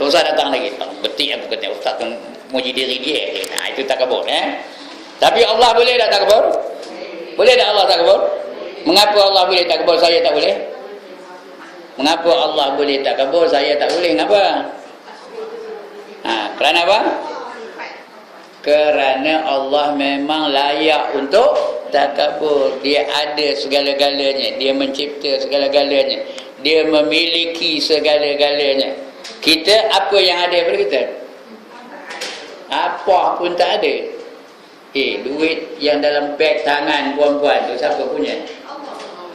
Terus datang lagi. Betul aku kata ustaz tu muji diri dia. Nah, itu takabur Tapi Allah boleh tak takabur? Boleh tak Allah takabur? Mengapa Allah boleh takabur, saya tak boleh? Mengapa Allah boleh takabur, saya tak boleh? Kenapa? Kerana apa? Kerana Allah memang layak untuk takabur. Dia ada segala-galanya, dia mencipta segala-galanya, dia memiliki segala-galanya. Kita apa yang ada pada kita? Apa pun tak ada. Duit yang dalam beg tangan puan-puan tu siapa punya?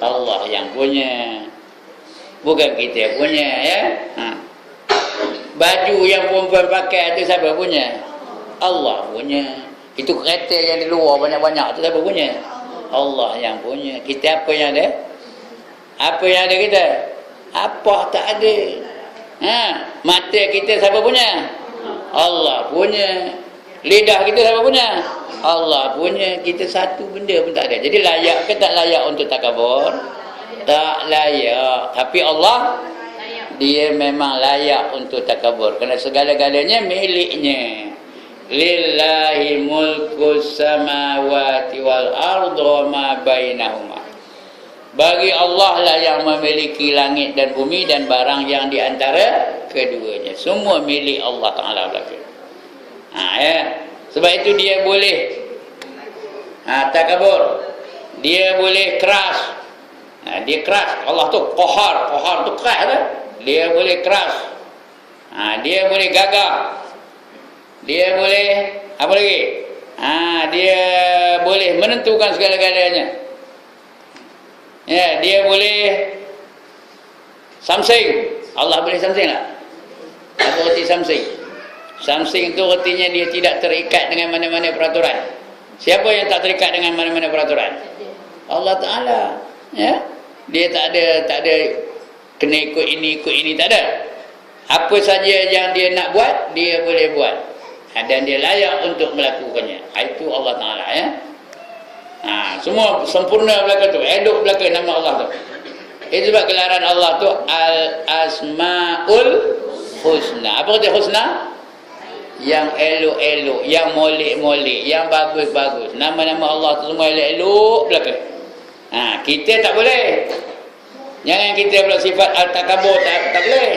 Allah yang punya, bukan kita punya, ya. Baju yang perempuan pakai tu siapa punya? Allah punya. Itu kereta yang di luar banyak-banyak tu siapa punya? Allah yang punya. Kita apa yang ada? Apa yang ada kita? Apa tak ada. Mata kita siapa punya? Allah punya. Lidah kita siapa punya? Allah punya. Kita satu benda pun tak ada. Jadi layak ke tak layak untuk takabur? Tak layak. Tapi Allah, dia memang layak untuk takabur. Kerana segala-galanya miliknya. Lillahi mulkus samawati wal ardu ma bainahuma. Bagi Allah lah yang memiliki langit dan bumi dan barang yang di antara keduanya. Semua milik Allah Ta'ala belaka. Sebab itu dia boleh takabur. Dia boleh keras. Dia keras. Allah tu qahar. Qahar tu keras lah. Dia boleh keras. Dia boleh gagah. Dia boleh apa lagi? Dia boleh menentukan segala-galanya. Ya, dia boleh samsing. Allah boleh samsing tak? Apa arti samsing? Samsing itu artinya dia tidak terikat dengan mana-mana peraturan. Siapa yang tak terikat dengan mana-mana peraturan? Allah Ta'ala. Ya? Dia tak ada kena ikut ini, tak ada. Apa saja yang dia nak buat, dia boleh buat. Dan dia layak untuk melakukannya. Itu Allah Ta'ala, ya. Semua sempurna belaka tu, elok belaka nama Allah tu. Itu sebab gelaran Allah tu Al-Asma'ul Husna. Apa kata husna? Yang elok-elok, yang molek-molek, yang bagus-bagus. Nama-nama Allah tu semua elok-elok belaka. Kita tak boleh. Jangan kita pula sifat al-takabur, tak boleh.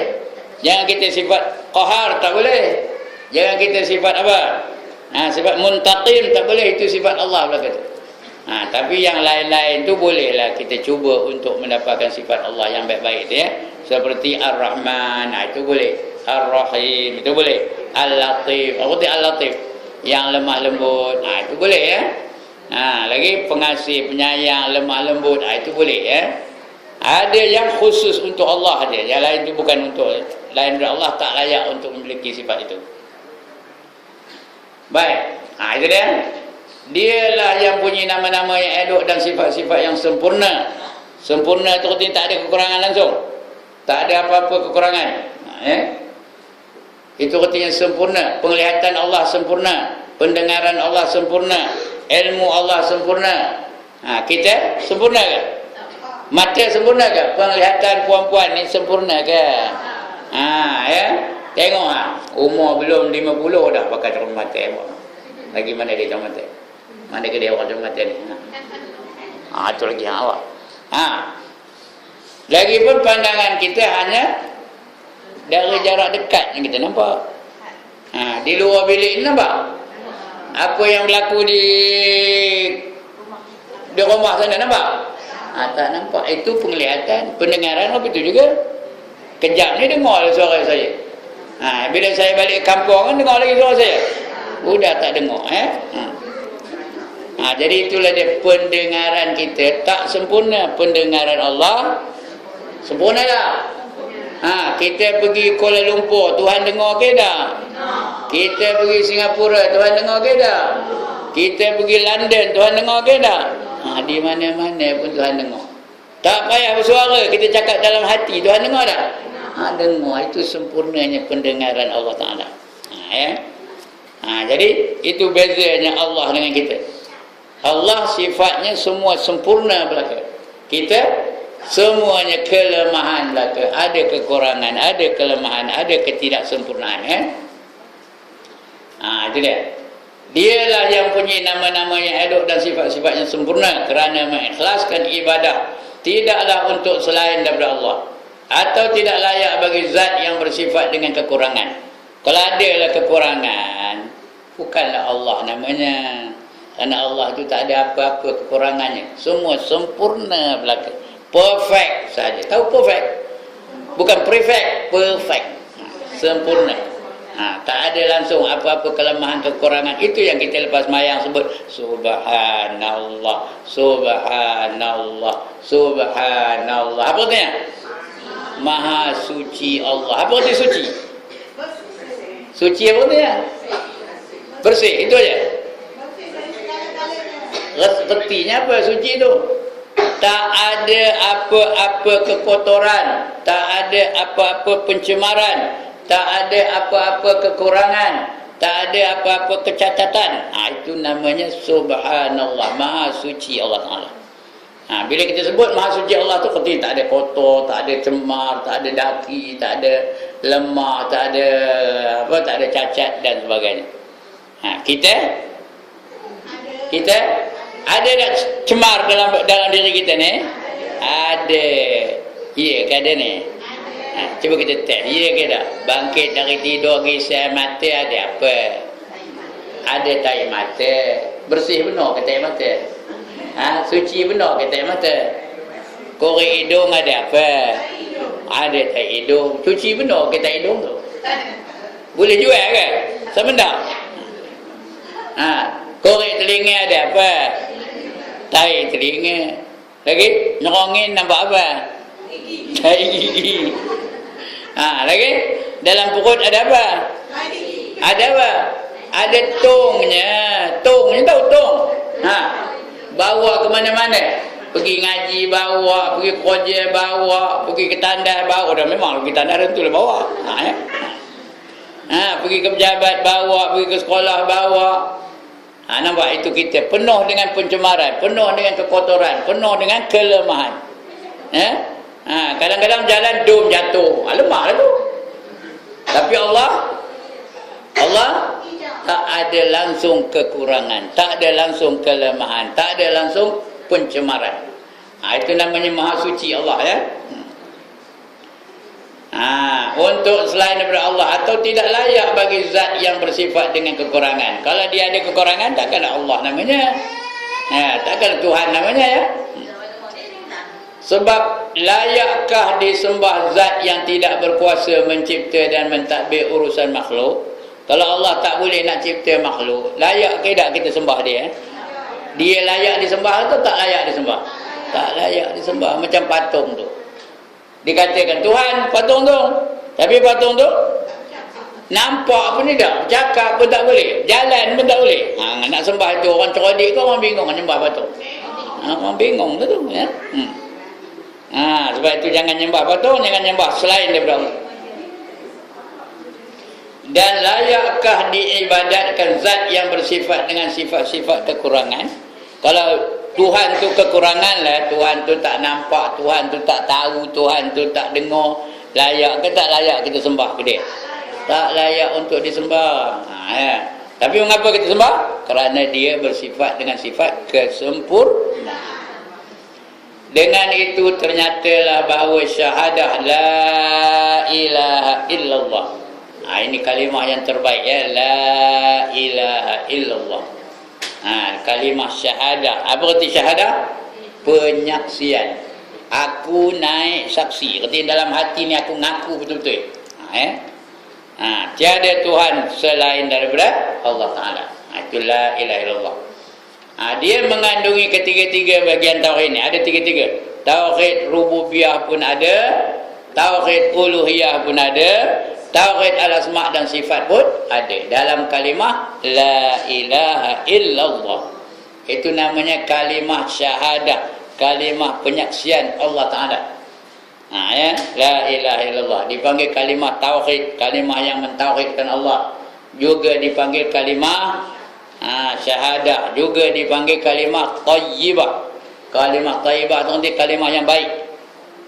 Jangan kita sifat qahar, tak boleh. Jangan kita sifat apa? Sifat muntaqim, tak boleh. Itu sifat Allah belaka tu. Tapi yang lain-lain tu bolehlah kita cuba untuk mendapatkan sifat Allah yang baik-baik tu, ya. Seperti Ar-Rahman, itu boleh. Ar-Rahim, itu boleh. Al-Latif, apa tu Al-Latif? Yang lemah lembut, itu boleh, ya. Lagi pengasih, penyayang, lemah lembut, itu boleh, ya. Ada yang khusus untuk Allah aja. Yang lain tu bukan untuk lain dari Allah, tak layak untuk memiliki sifat itu. Baik. Itu dia. Dialah yang punya nama-nama yang elok dan sifat-sifat yang sempurna. Sempurna itu artinya tak ada kekurangan langsung. Tak ada apa-apa kekurangan. Itu artinya sempurna. Penglihatan Allah sempurna. Pendengaran Allah sempurna. Ilmu Allah sempurna. Kita sempurna ke? Mata sempurna ke? Penglihatan puan-puan ni sempurna ke? Ya. Tengok umur belum 50 dah pakai cermin mata. Lagi mana dia cermin mata? Mana ke dia orang cermin mata ni? Itu lagi yang awak. Lagipun pandangan kita hanya dari jarak dekat yang kita nampak. Di luar bilik ni nampak. Apa yang berlaku di rumah sana nampak? Tak nampak. Itu penglihatan, pendengaran apa itu juga. Kejap ni dengar suara saya. Bila saya balik kampung kan dengar lagi suara saya. Sudah tak dengar, jadi itulah dia, pendengaran kita tak sempurna. Pendengaran Allah sempurna tak? Kita pergi Kuala Lumpur, Tuhan dengar ke tak? Kita pergi Singapura, Tuhan dengar ke tak? Kita pergi London, Tuhan dengar ke tak? Di mana-mana pun Tuhan dengar. Tak payah bersuara, kita cakap dalam hati, Tuhan dengar tak? Dengar. Itu sempurnanya pendengaran Allah Ta'ala. Jadi itu bezanya Allah dengan kita. Allah sifatnya semua sempurna belaka. Kita Semuanya kelemahan belaka. Ada kekurangan, ada kelemahan, ada ketidaksempurnaan. Itu dia. Dialah yang punya nama-nama yang elok dan sifat-sifat yang sempurna kerana mengikhlaskan ibadah tidaklah untuk selain daripada Allah, atau tidak layak bagi zat yang bersifat dengan kekurangan. Kalau adalah kekurangan, bukanlah Allah namanya. Kerana Allah itu tak ada apa-apa kekurangannya. Semua sempurna belaka. Perfect saja. Tahu perfect? Bukan prefect, perfect. Sempurna. Tak ada langsung apa-apa kelemahan, kekurangan. Itu yang kita lepas mayang sebut Subhanallah, Subhanallah, Subhanallah. Apa artinya? Maha suci Allah. Apa arti suci? Suci apa artinya? Bersih, itu aja. Artinya apa suci itu? Tak ada apa-apa kekotoran, tak ada apa-apa pencemaran, tak ada apa-apa kekurangan, tak ada apa-apa kecacatan. Itu namanya Subhanallah, Maha Suci Allah Ta'ala. Bila kita sebut Maha Suci Allah tu, kerti tak ada kotor, tak ada cemar, tak ada daki, tak ada lemah, tak ada apa, tak ada cacat dan sebagainya. Kita ada tak cemar dalam diri kita ni? Ada. Ya ke ada ni? Cuba kita test. Ya ke tak? Bangkit dari tidur, gisai mata, ada apa? Ada tahi mata. Bersih benar ke tahi mata? Suci benar ke tahi mata? Korek hidung ada apa? Ada tahi hidung. Cuci benar ke tahi hidung tu? Boleh jual ke? Sama tak? Korek telinga ada apa? Tai telinga. Lagi nyerongin nampak apa? Tai gigi. Lagi dalam perut ada apa? Ada apa? Ada tongnya. Tongnya tahu tong? Bawa ke mana-mana. Pergi ngaji bawa, pergi kerja bawa, pergi ke tandas bawa. Dah memang pergi tandas tentulah bawa. Pergi ke pejabat bawa, pergi ke sekolah bawa. Nampak itu kita penuh dengan pencemaran, penuh dengan kekotoran, penuh dengan kelemahan. Kadang-kadang jalan dom jatuh, lemah lah tu. Tapi Allah tak ada langsung kekurangan, tak ada langsung kelemahan, tak ada langsung pencemaran. Itu namanya Maha Suci Allah, ya. Untuk selain daripada Allah, atau tidak layak bagi zat yang bersifat dengan kekurangan. Kalau dia ada kekurangan, takkan Allah namanya. Takkan Tuhan namanya, ya. Sebab layakkah disembah zat yang tidak berkuasa mencipta dan mentadbir urusan makhluk? Kalau Allah tak boleh nak cipta makhluk, layak ke tak kita sembah dia? Dia layak disembah atau tak layak disembah? Tak layak disembah. Macam patung tu, dikatakan Tuhan patung tu, tapi patung tu nampak pun tidak, cakap pun tak boleh, jalan pun tak boleh. Nak sembah itu orang cerodik ke orang bingung nak sembah patung? Orang bingung tu, ya. Sebab itu jangan nyembah patung, jangan nyembah selain daripada Allah. Dan layakkah diibadatkan zat yang bersifat dengan sifat-sifat kekurangan? Kalau Tuhan tu kekurangan lah, Tuhan tu tak nampak, Tuhan tu tak tahu, Tuhan tu tak dengar, layak ke tak layak kita sembah ke dia? Tak layak untuk disembah. Tapi mengapa kita sembah? Kerana dia bersifat dengan sifat kesempurnaan. Dengan itu ternyatalah bahawa syahadah la ilaha illallah. Ini kalimah yang terbaik, ya. La ilaha illallah. Kalimah syahadah. Apa arti syahadah? Penyaksian. Aku naik saksi. Arti dalam hati ni aku ngaku betul-betul. Tiada Tuhan selain daripada Allah Ta'ala. Itu la ilaha illallah. Dia mengandungi ketiga-tiga bahagian tauhid ni. Ada tiga-tiga. Tauhid rububiyah pun ada, tauhid uluhiyah pun ada, tauhid al-asma' dan sifat pun ada dalam kalimah la ilaha illallah. Itu namanya kalimah syahadah, kalimah penyaksian Allah Ta'ala. Ya, la ilaha illallah dipanggil kalimah tauhid, kalimah yang mentauhidkan Allah. Juga dipanggil kalimah syahadah, juga dipanggil kalimah tayyibah. Kalimah tayyibah itu nanti kalimah yang baik.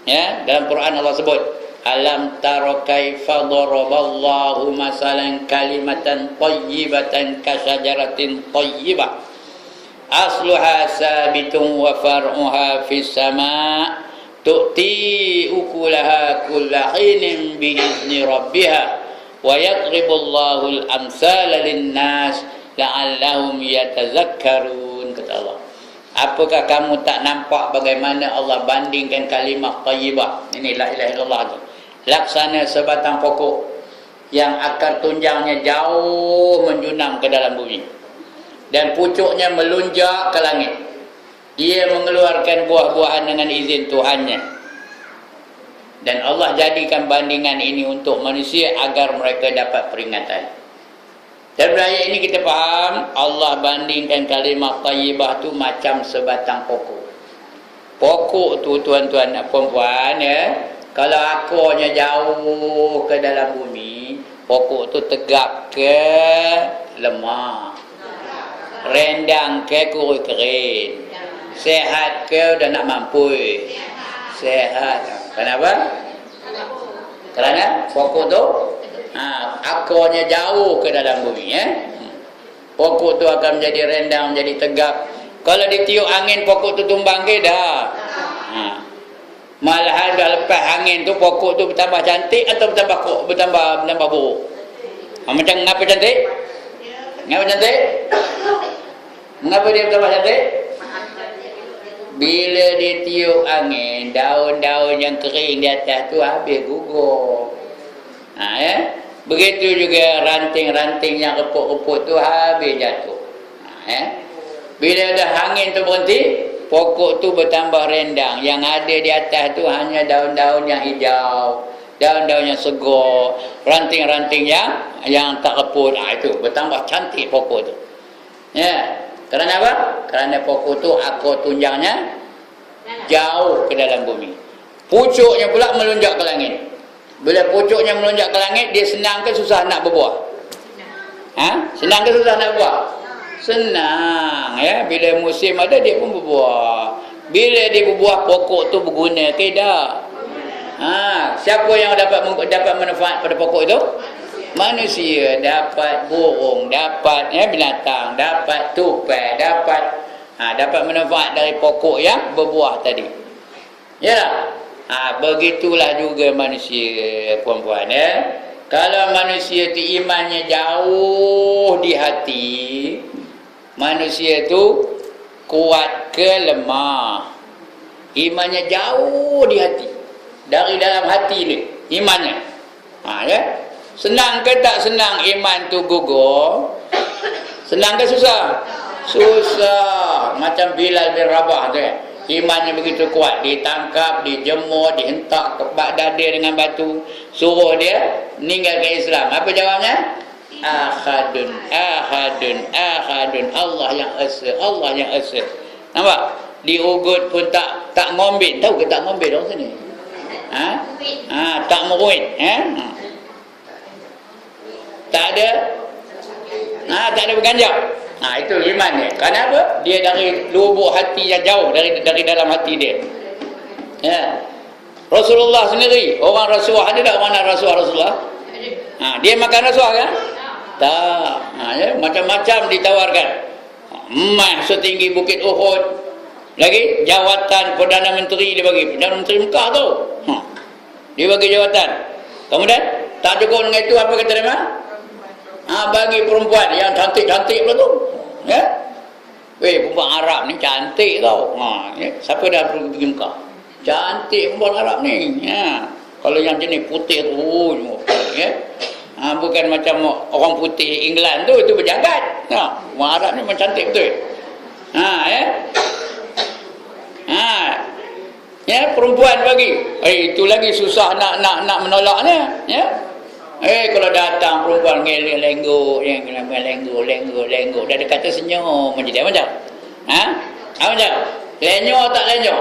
Ya, dalam Quran Allah sebut, alam tara kaifa daraballahu masalan kalimatan thayyibatan kasyajaratin thayyibah asluha sabitun wa far'uha fis sama' tu'ti ukulaha kulla hinin biizni rabbiha wa yadribullahu al-amsala lin-nas la'allahum yatazakkarun, kata Allah. Apakah kamu tak nampak bagaimana Allah bandingkan kalimah thayyibah, ini la ilaha illallah tu, laksana sebatang pokok yang akar tunjangnya jauh menjunam ke dalam bumi dan pucuknya melunjak ke langit. Ia mengeluarkan buah-buahan dengan izin Tuhannya. Dan Allah jadikan bandingan ini untuk manusia agar mereka dapat peringatan. Dan dari ayat ini kita faham, Allah bandingkan kalimah thayyibah tu macam sebatang pokok. Pokok tu tuan-tuan dan puan-puan, ya, kalau akarnya jauh ke dalam bumi, pokok tu tegap ke lemah, rendang ke kurus kering, sehat ke dah nak mampu, sehat. Kenapa? Kerana pokok tu akarnya jauh ke dalam bumi, ya. Pokok tu akan menjadi rendang, menjadi tegap. Kalau ditiup angin pokok tu tumbang ke dah. Malahan dah lepas angin tu pokok tu bertambah cantik atau bertambah buruk. Macam ngapa cantik? Ngapa cantik? Mengapa dia bertambah cantik? Bila ditiup angin, daun-daun yang kering di atas tu habis gugur. Ya. Begitu juga ranting-ranting yang reput-reput tu habis jatuh. Ya. Bila dah angin tu berhenti, pokok tu bertambah rendang. Yang ada di atas tu hanya daun-daun yang hijau, daun-daun yang segar, ranting-ranting yang tak reput. Itu bertambah cantik pokok tu. Ya. Kerana apa? Kerana pokok tu akar tunjangnya jauh ke dalam bumi. Pucuknya pula melonjak ke langit. Bila pucuknya melonjak ke langit, dia senang ke susah nak berbuah? Senang ke susah nak berbuah? Senang, ya. Bila musim ada dia pun berbuah. Bila dia berbuah, pokok tu berguna ke tak? Siapa yang dapat manfaat pada pokok itu? Manusia. Dapat burung, dapat binatang, dapat tupai, dapat manfaat dari pokok yang berbuah tadi. Ya. Begitulah juga manusia, puan-puan, ya. Kalau manusia tu imannya jauh di hati, manusia tu kuat ke lemah. Imannya jauh di hati, dari dalam hati dia imannya. Ya. Senang ke tak senang iman tu gugur? Senang ke susah? Susah. Macam Bilal bin Rabah tu, ya. Imannya begitu kuat, ditangkap, dijemur, dihentak ke bak dada dengan batu, suruh dia meninggalkan Islam. Apa jawabnya? Ahadun, ahadun, ahadun. Allah yang esa, Allah yang esa. Nampak? Diugut pun tak ngombin. Tahu ke tak ngombin orang sini? Tak meruin, tak ada berganjak. Itu iman dia. Kenapa? Dia dari lubuk hati yang jauh, dari dalam hati dia. Ya. Rasulullah sendiri, orang rasuah, ada tak orang nak rasuah Rasulullah? Dia makan rasuah kan? Tak. Ya, macam-macam ditawarkan. Emas setinggi Bukit Uhud. Lagi jawatan Perdana Menteri dia bagi. Perdana Menteri Mekah tu. Dia bagi jawatan. Kemudian tak cukup dengan itu, apa kata dia? Bagi perempuan yang cantik-cantik pula tu. Ya. Perempuan Arab ni cantik tau. Ya. Siapa dah pergi Mekah? Cantik perempuan Arab ni. Ya. Kalau yang jenis putih tu, ya. Bukan macam orang putih England tu, itu berjagat. Orang Arab ni memang cantik betul. Ya. Ya, perempuan bagi. Itu lagi susah nak menolaknya. Ya. Kalau datang perempuan lenggok, lenggok, dah kata senyum macam macam. Macam? Lenyo tak lenyo?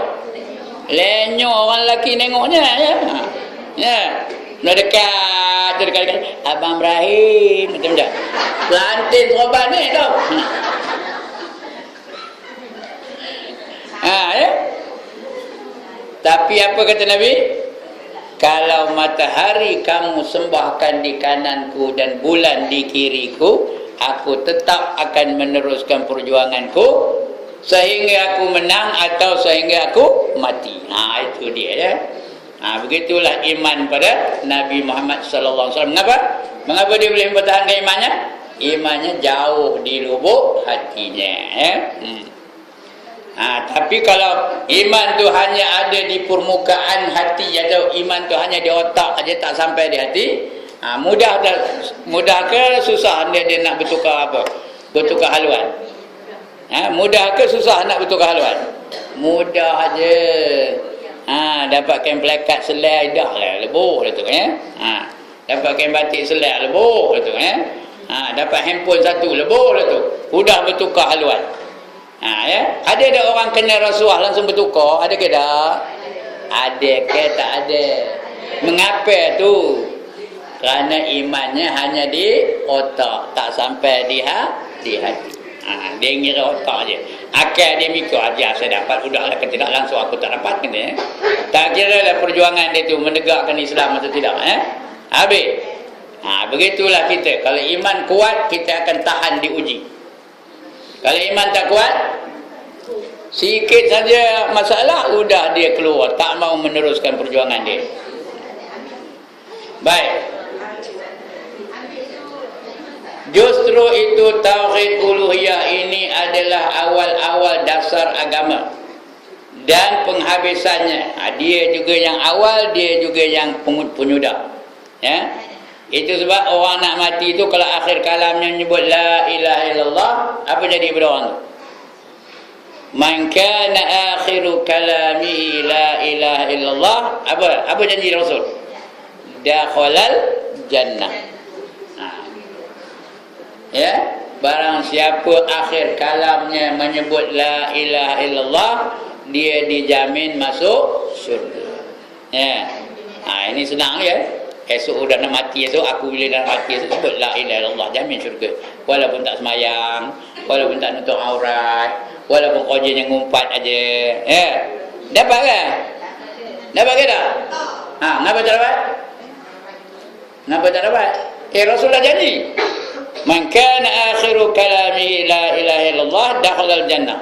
Lenyo orang lelaki nengoknya, ya. Ya. Nak dekat, Abang Ibrahim macam. Pelantin terobat ni tau. Ya. Tapi apa kata Nabi? Kalau matahari kamu sembahkan di kananku dan bulan di kiriku, aku tetap akan meneruskan perjuanganku sehingga aku menang atau sehingga aku mati. Itu dia ya. Begitulah iman pada Nabi Muhammad sallallahu alaihi wasallam. Mengapa dia boleh mempertahankan imannya? Imannya jauh di lubuk hatinya ya. Tapi kalau iman tu hanya ada di permukaan hati atau iman tu hanya di otak aja tak sampai di hati, mudah ke susah dia nak bertukar apa? Bertukar haluan. Mudah ke susah nak bertukar haluan? Mudah aja. Dapatkan plakat selai dah lah, leboh lah tu ya. Dapatkan batik selai leboh lah tu ya. Dapat handphone satu leboh lah tu. Mudah bertukar haluan. Ya. Ada tak orang kenal Rasulullah langsung bertukar? Ada ke tak? Ada ke tak ada? Mengapa tu? Kerana imannya hanya di otak, tak sampai di hati. Dia ngira otak je. Akal dia mikir aja saya dapat udahlah, tidak langsung aku tak dapat kena. Tak kira lah perjuangan dia tu menegakkan Islam atau tidak habis. Begitulah kita. Kalau iman kuat, kita akan tahan diuji. Kalau iman tak kuat, sikit saja masalah sudah dia keluar, tak mau meneruskan perjuangan dia. Baik. Justru itu tauhid uluhiyah ini adalah awal-awal dasar agama dan penghabisannya. Dia juga yang awal, dia juga yang penyudah. Ya. Itu sebab orang nak mati itu kalau akhir kalamnya menyebut la ilaha illallah, apa jadi pada orang tu? Man kana akhiru kalamihi la ilaha illallah, apa janji Rasul? Dakhalal jannah. Ya, barang siapa akhir kalamnya menyebut la ilaha illallah, dia dijamin masuk syurga. Ya. Ini senang ya. Esok dah nak mati, esok aku bila dah mati esok sebut la ilaha illallah, jamin syurga. Walaupun tak semayang, walaupun tak nutup aurat, walaupun kerjanya ngumpat aja. Ya. Dapat ke? Dapat ke tak? Kenapa tak dapat? Kenapa tak dapat? Rasulullah janji. Man kana akhiru kalamihi la ilaha illallah dakhalal jannah.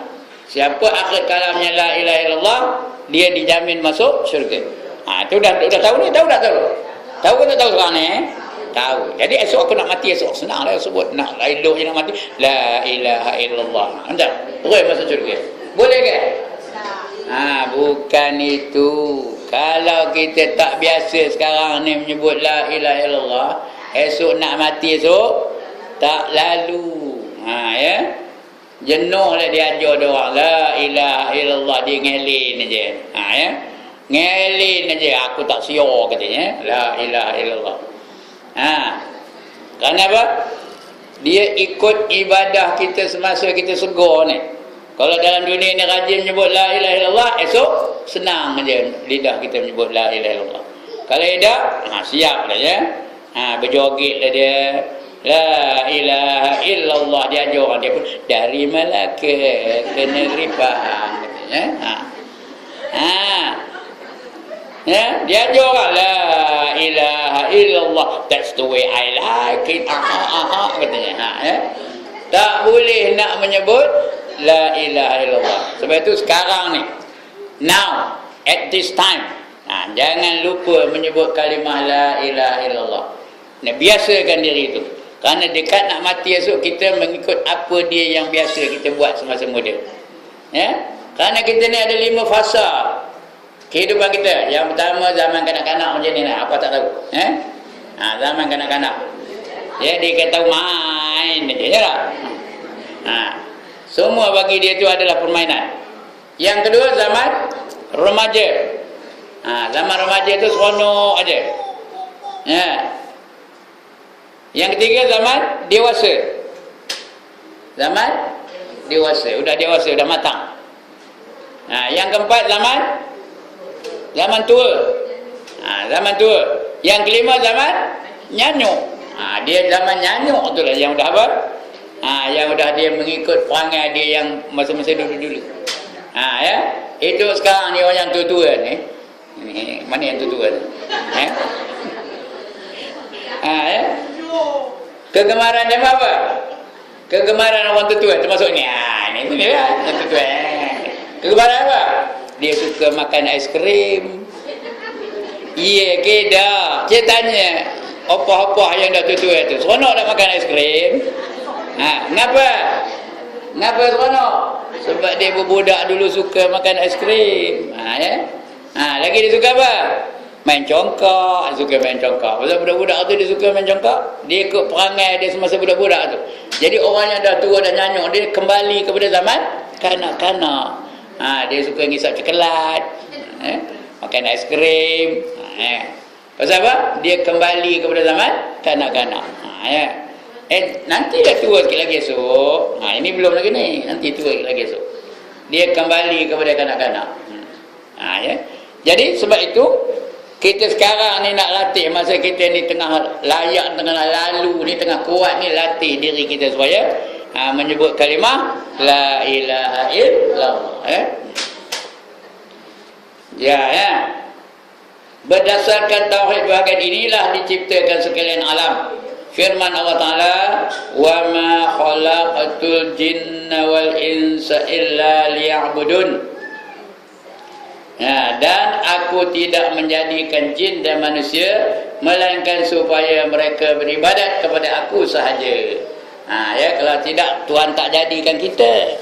Siapa akhir kalamnya la ilaha illallah, dia dijamin masuk syurga. Itu dah tahu ni, tahu tak tahu? Tahu ke tak tahu sekarang ni? Tahu. Jadi esok aku nak mati, esok senanglah sebut nak la ilaha nak mati, la ilaha illallah. Anda boleh masuk syurga. Boleh ke? Bukan itu. Kalau kita tak biasa sekarang ni menyebut la ilaha illallah, esok nak mati esok tak lalu. Ya. Jenuh lah dia ajar dia orang la ilaha illallah, dia ngelin aja. Ya. Ngelin aja, aku tak siar katanya la ilaha illallah. Kenapa? Dia ikut ibadah kita semasa kita segar ni. Kalau dalam dunia ni rajin menyebut la ilaha illallah, esok senang aja lidah kita menyebut la ilaha illallah. Kalau tidak, siap dah ya. Berjoget lah dia. La ilaha illallah, dia ajar orang dia pun dari Malaka ke negeri Pahang katanya. Ya, dia ajar orang la ilaha illallah, that's the way I like it. Katanya. Ya. Tak boleh nak menyebut la ilaha illallah. Sebab itu sekarang ni, now at this time, jangan lupa menyebut kalimah la ilaha illallah. Biasakan diri itu. Kerana dekat nak mati esok, kita mengikut apa dia yang biasa kita buat semasa muda. Ya? Kerana kita ni ada 5 fasa kehidupan kita. Yang pertama zaman kanak-kanak macam ni lah, apa tak tahu. Zaman kanak-kanak. Ya, dia kata main aja ya lah. Semua bagi dia tu adalah permainan. Yang kedua zaman remaja. Zaman remaja tu seronok aja. Ya. Yang ketiga zaman dewasa. Zaman dewasa, sudah dewasa, sudah matang. Yang keempat zaman tua. Zaman tua. Yang kelima zaman nyanyuk. Dia zaman nyanyuk tu lah yang dah apa? Yang dah dia mengikut perangai dia yang masa-masa dulu-dulu. Ya. Itu sekarang ni orang yang tua-tua ni. Mana yang tua-tua ni? Kegemaran dia apa? Kegemaran orang tua-tua termasuk ni. Ini lah yang tua-tua. Kegemaran apa? Dia suka makan ais krim. Iya ke dah. Saya tanya opah-opah yang dah tua-tua tu, seronok dah makan ais krim? Kenapa? Kenapa seronok? Sebab dia berbudak dulu suka makan ais krim. Lagi dia suka apa? Main congkak. Suka main congkak. Pasal budak-budak tu dia suka main congkak, dia ikut perangai dia semasa budak-budak tu. Jadi orang yang dah tua dah nyanyuk, dia kembali kepada zaman kanak-kanak. Dia suka ngisap coklat, makan ais krim. Pasal apa? Dia kembali kepada zaman kanak-kanak. Nanti dah tua sikit lagi esok. Ini belum lagi ni. Nanti tua sikit lagi esok. Dia kembali kepada kanak-kanak. Jadi sebab itu kita sekarang ni nak latih, masa kita ni tengah layak, tengah lalu ni, tengah kuat ni, latih diri kita supaya menyebut kalimah la ilaha illallah. Berdasarkan tauhid bahagian inilah diciptakan sekalian alam. Firman Allah Ta'ala, wa ma khalaqatul jinna wal insa illa liya'budun. Dan aku tidak menjadikan jin dan manusia melainkan supaya mereka beribadat kepada aku sahaja. Kalau tidak, Tuhan tak jadikan kita.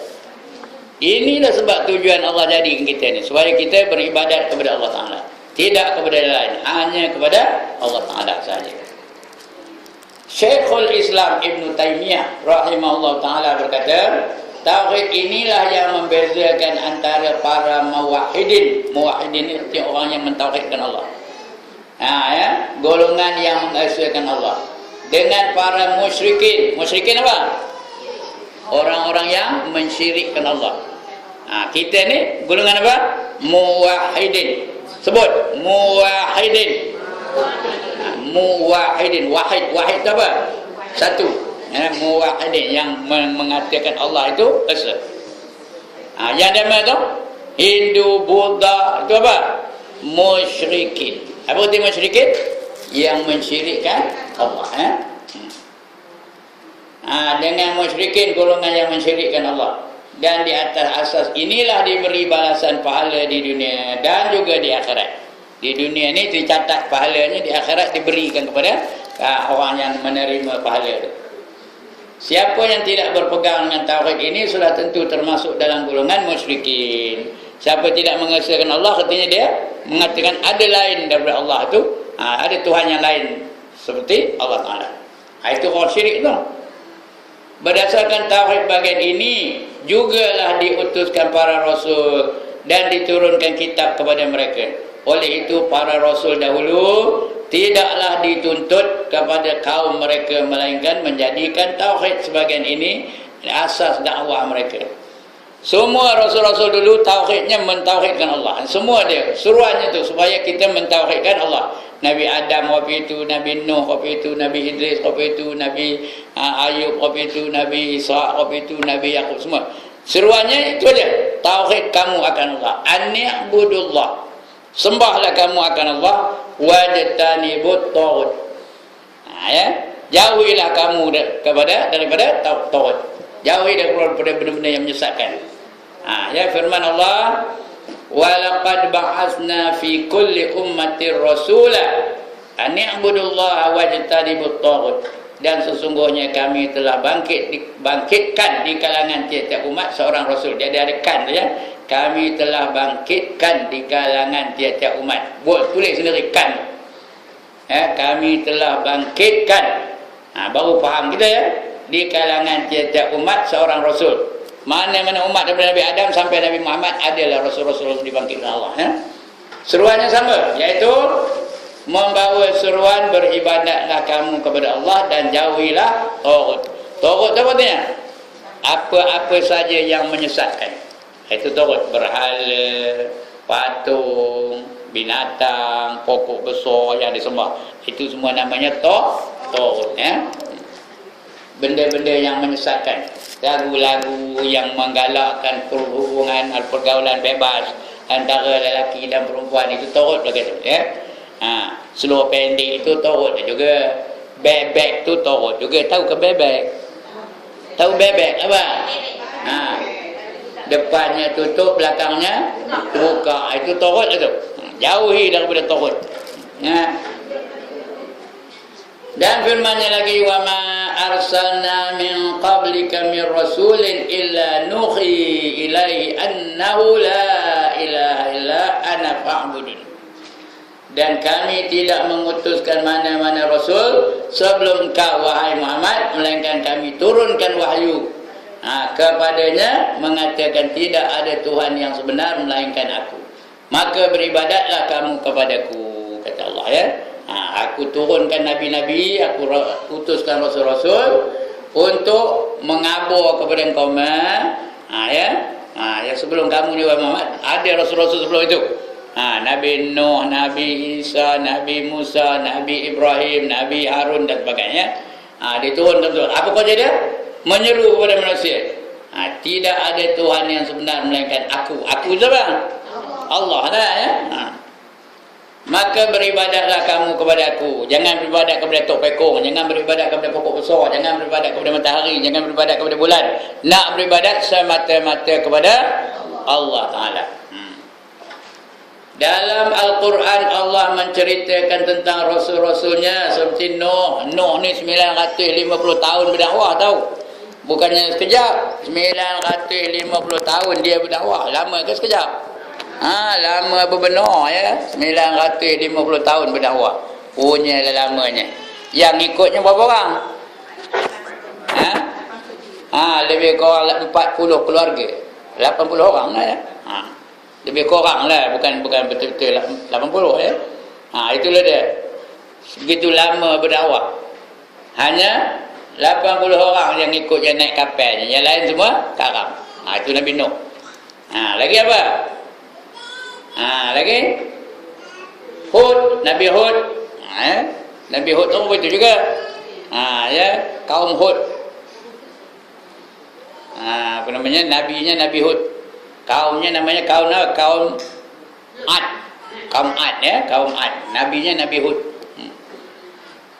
Inilah sebab tujuan Allah jadikan kita ni, supaya kita beribadat kepada Allah Ta'ala, tidak kepada lain, hanya kepada Allah Ta'ala sahaja. Syekhul Islam Ibn Taymiyah rahimahullah ta'ala berkata, tauhid inilah yang membezakan antara para muwahhidin. Muwahhidin itu orang yang mentauhidkan Allah, golongan yang mengesahkan Allah, dengan para musyrikin. Musyrikin apa? Orang-orang yang mensyirikkan Allah. Kita ni golongan apa? Muwahhidin. Sebut muwahhidin. Muwahhidin. Wahid itu apa? Satu. Muwahhidin, yang mengatakan Allah itu esa. Yang dia tu Hindu, Buddha, itu apa? Musyrikin. Apa arti musyrikin? Yang mensyirikkan Allah. Dengan musyrikin, golongan yang mensyirikkan Allah. Dan di atas asas inilah diberi balasan pahala di dunia dan juga di akhirat. Di dunia ni dicatat pahalanya, di akhirat diberikan kepada orang yang menerima pahala itu. Siapa yang tidak berpegang dengan tauhid ini sudah tentu termasuk dalam golongan musyrikin. Siapa tidak mengesahkan Allah, artinya dia mengatakan ada lain daripada Allah itu, ada Tuhan yang lain seperti Allah Ta'ala. Itu orang syirik tu. Berdasarkan tauhid bagian ini jugalah diutuskan para rasul dan diturunkan kitab kepada mereka. Oleh itu para rasul dahulu tidaklah dituntut kepada kaum mereka, melainkan menjadikan tauhid sebagian ini asas dakwah mereka. Semua rasul-rasul dulu tauhidnya mentauhidkan Allah. Semua dia suruhannya tu supaya kita mentauhidkan Allah. Nabi Adam waktu itu, Nabi Nuh waktu itu, Nabi Idris waktu itu, Nabi Ayub waktu itu, Nabi Isa waktu itu, Nabi Yaqub, semua seruannya itu aja. Tauhid kamu akan Allah, an-ni'budullah, sembahlah kamu akan Allah, wajtanibut taghut. Jauhilah kamu daripada taghut. Jauhi daripada benda-benda yang menyesatkan. Firman Allah, walaqad ba'atsna fi kulli ummatin rasula an i'budullaha wajtanibut taghut. Dan sesungguhnya kami telah bangkitkan di kalangan tiap-tiap umat seorang rasul. Dia ada kan ya. Kami telah bangkitkan di kalangan tiap-tiap umat. Buat tulis sendiri kan. Kami telah bangkitkan. Baru faham kita ya. Di kalangan tiap-tiap umat seorang rasul. Mana-mana umat daripada Nabi Adam sampai Nabi Muhammad adalah rasul-rasul dibangkitkan Allah. Seruannya sama, iaitu membawa seruan beribadatlah kamu kepada Allah dan jauhilah taghut. Taghut apa artinya? Apa-apa saja yang menyesatkan. Itu taghut, berhala, patung, binatang, pokok besar yang disembah. Itu semua namanya taghut ya. Benda-benda yang menyesatkan, lagu-lagu yang menggalakkan perhubungan pergaulan bebas, antara lelaki dan perempuan itu turut begitu ya. Seluar pendek itu turut juga, bebek tu turut juga. Tahu ke bebek? Tahu bebek apa? Depannya tutup, belakangnya buka, itu turut itu. Jauhi daripada turut. Dan firman-Nya lagi, wa ma arsalna min qablika min rasulin illa nuhi ilaihi annahu la ilaha illa ana fa'budun. Dan kami tidak mengutuskan mana-mana rasul sebelum engkau wahai Muhammad, melainkan kami turunkan wahyu kepadanya mengatakan tidak ada Tuhan yang sebenar melainkan aku. Maka beribadatlah kamu kepadaku, kata Allah ya. Aku turunkan nabi-nabi, aku utuskan rasul-rasul untuk mengabur kepada engkau ya sebelum kamu ni Muhammad ada rasul-rasul sebelum itu. Nabi Nuh, Nabi Isa, Nabi Musa, Nabi Ibrahim, Nabi Harun dan sebagainya. Diturunkan betul. Apa kerja dia? Menyeru kepada manusia. Tidak ada Tuhan yang sebenar melainkan aku. Aku siapa? Allah lah ya. Maka beribadatlah kamu kepada aku. Jangan beribadat kepada tok pekong, jangan beribadat kepada pokok besar, jangan beribadat kepada matahari, jangan beribadat kepada bulan. Nak beribadat semata-mata kepada Allah Ta'ala. Dalam Al-Quran Allah menceritakan tentang rasul-rasulnya seperti Nuh. Nuh ni 950 tahun berdakwah tahu. Bukannya sekejap. 950 tahun dia berdakwah. Lama ke sekejap? Lama berbenar ya. 950 tahun berdakwah. Punya lamanya. Yang ikutnya berapa orang? Lebih kurang 40 keluarga. 80 orang lah ya. Lebih kurang lah, bukan betul-betul 80 ya. Itulah dia. Begitu lama berdakwah. Hanya 80 orang yang ikut yang naik kapalnya. Yang lain semua karam. Itu Nabi Nuh. Lagi apa? Lagi Hud, Nabi Hud. Nabi Hud tu begitu juga. Ya, kaum Hud. Apa namanya? Nabinya Nabi Hud. Kaumnya namanya kaum Ad. Kaum Ad ya, kaum Ad. Nabinya Nabi Hud.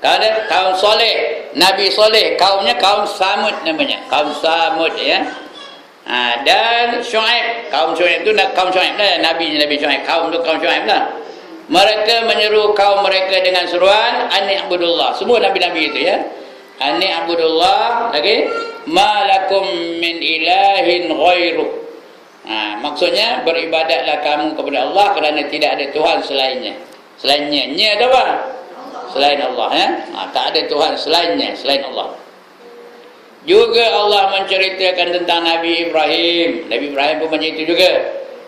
Kalau ada kaum Soleh, Nabi Soleh, kaumnya kaum Samud namanya. Kaum Samud ya. Dan Syuaib, kaum Syuaib itu kaum Syuaib lah, nabinya Nabi Syuaib. Kaum itu kaum Syuaib lah. Mereka menyeru kaum mereka dengan seruan Ani'budullah. Semua nabi-nabi itu ya. Ani'budullah lagi ma lakum min ilahin ghairuh. Maksudnya beribadatlah kamu kepada Allah kerana tidak ada Tuhan selainnya. Selainnya, nya ada apa? Selain Allah ya. Tak ada Tuhan selainnya, selain Allah. Juga Allah menceritakan tentang Nabi Ibrahim. Nabi Ibrahim pun macam itu juga.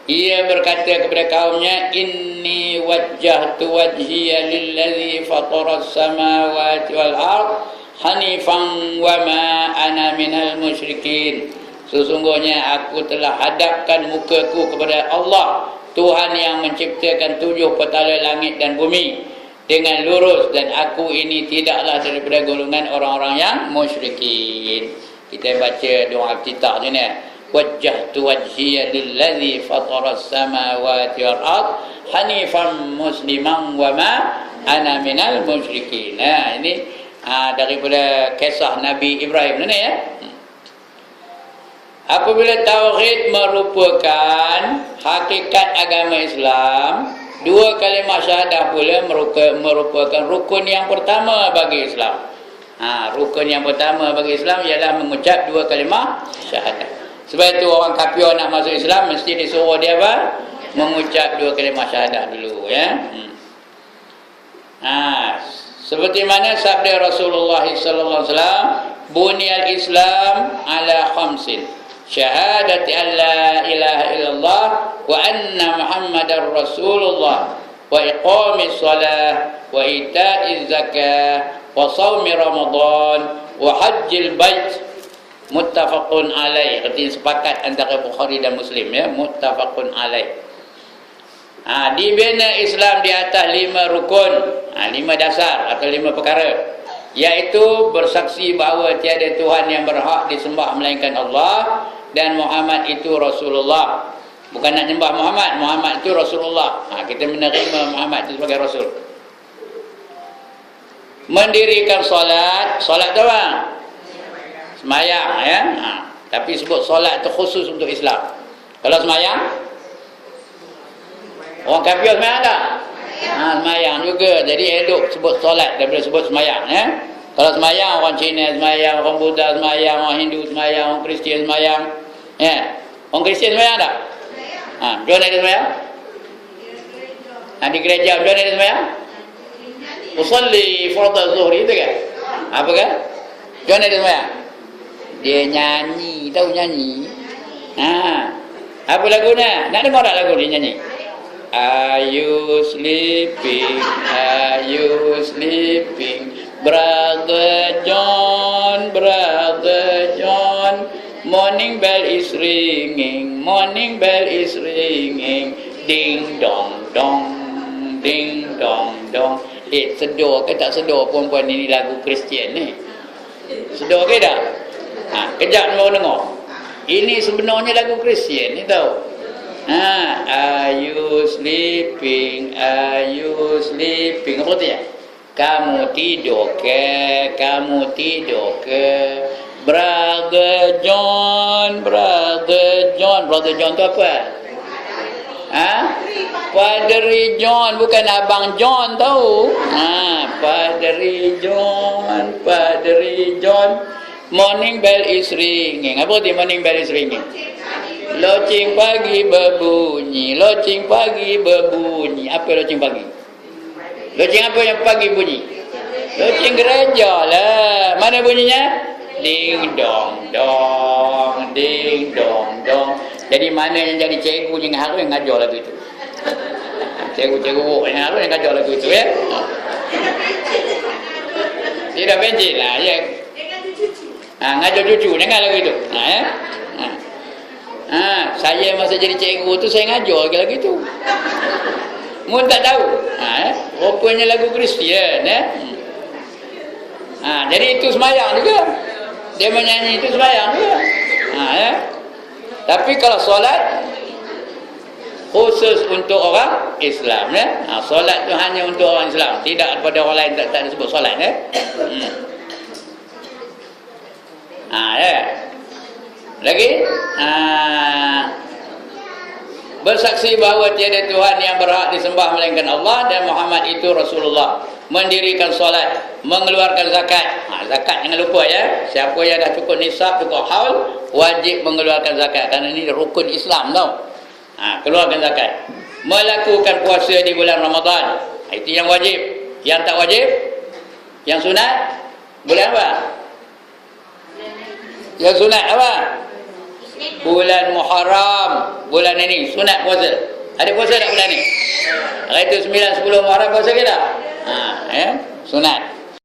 Ia berkata kepada kaumnya, inni wajjahtu wajhiya lillazi fataras samawati wal ard hanifan wa ma ana minal musyrikin. Sesungguhnya aku telah hadapkan mukaku kepada Allah, Tuhan yang menciptakan 7 petala langit dan bumi dengan lurus, dan aku ini tidaklah daripada golongan orang-orang yang musyrikin. Kita baca doa iftitah ni ni. Wajjahtu wajhiya lillazi fataras samawati wal ard hanifan musliman wa ma ana minal musyrikin. Ini daripada kisah Nabi Ibrahim ni ya. Apabila tauhid merupakan hakikat agama Islam, 2 kalimah syahadah pula merupakan rukun yang pertama bagi Islam. Rukun yang pertama bagi Islam ialah mengucap 2 kalimah syahadah. Sebab itu orang kafir nak masuk Islam mesti disuruh dia apa? Mengucap 2 kalimah syahadah dulu ya. Seperti mana sabda Rasulullah sallallahu alaihi wasallam, buniyal Islam ala khamsin. Syahadati an la ilaha illallah wa anna Muhammadar Rasulullah wa iqamis salah wa ita'iz zakah wa shaumi Ramadan wa hajjil bait. Muttafaqun alaih. Artinya sepakat antara Bukhari dan Muslim ya, muttafaqun alaih. Dibina Islam di atas 5 rukun, 5 dasar atau 5 perkara, iaitu bersaksi bahawa tiada Tuhan yang berhak disembah melainkan Allah dan Muhammad itu Rasulullah. Bukan nak nyembah Muhammad. Muhammad itu Rasulullah. Kita menerima Muhammad itu sebagai Rasul. Mendirikan solat. Solat tu apa? Semayang, ya. Tapi sebut solat itu khusus untuk Islam. Kalau semayang, orang kafir semayang tak? Semayang juga. Jadi elok sebut solat daripada sebut semayang, ya. Kalau semayang, orang Cina semayang, orang Buddha semayang, orang Hindu semayang, orang Kristian semayang, ya. Orang Kristian semayang tak? Dia ada semayang? Di gereja dia ada semayang? Usalli fardhu zuhri itu kan? Apa kan? Dia ada semayang? Dia nyanyi, tahu nyanyi? Apa lagunya? Nak dengar tak lagu dia nyanyi? Are you sleeping? Are you sleeping? Brother John, Brother John. Morning bell is ringing, morning bell is ringing. Ding dong dong, ding dong dong. Sedar ke tak sedar perempuan ini lagu Kristian ni? Sedar ke tak? Kejap baru dengar. Ini sebenarnya lagu Kristian ni tahu. Are you sleeping? Are you sleeping? Apa tu ya? Kamu tidur ke? Kamu tidur ke? Brother John, Brother John. Brother John tu apa? Padri John, bukan Abang John tahu. Padri John, Padri John. Morning bell is ringing. Apa tu morning bell is ringing? Loceng pagi berbunyi, loceng pagi berbunyi. Apa loceng pagi? Loceng apa yang pagi bunyi? Loceng gereja lah. Mana bunyinya? Ding dong dong, ding dong dong. Jadi mana yang jadi cikgu yang harus yang ngajar lagu itu? Cikgu-cikgu yang harus yang ngajar lagu itu, ya? Tidak pencil lah, ya. Ngajar cucu dengan lagu itu. Ya. Saya masa jadi cikgu tu saya ngajar lagu itu. Mun tak tahu. Rupanya lagu Kristian, ya. Jadi itu semayang juga. Dia menyanyi itu sembahyang juga. Ya. Tapi kalau solat khusus untuk orang Islam, ya. Solat tu hanya untuk orang Islam, tidak pada orang lain tak disebut solat, ya. Ya. Lagi bersaksi bahawa tiada Tuhan yang berhak disembah melainkan Allah dan Muhammad itu Rasulullah. Mendirikan solat, mengeluarkan zakat. Zakat jangan lupa, ya. Siapa yang dah cukup nisab, cukup haul, wajib mengeluarkan zakat. Kerana ini rukun Islam tau. Keluarkan zakat. Melakukan puasa di bulan Ramadan. Itu yang wajib. Yang tak wajib, yang sunat, bulan apa? Yang sunat apa? Bulan Muharram. Bulan ini sunat puasa. Ada puasa tak bulan ni? Hari itu 9, 10 Muharram puasa ke tak? Ya, sunat.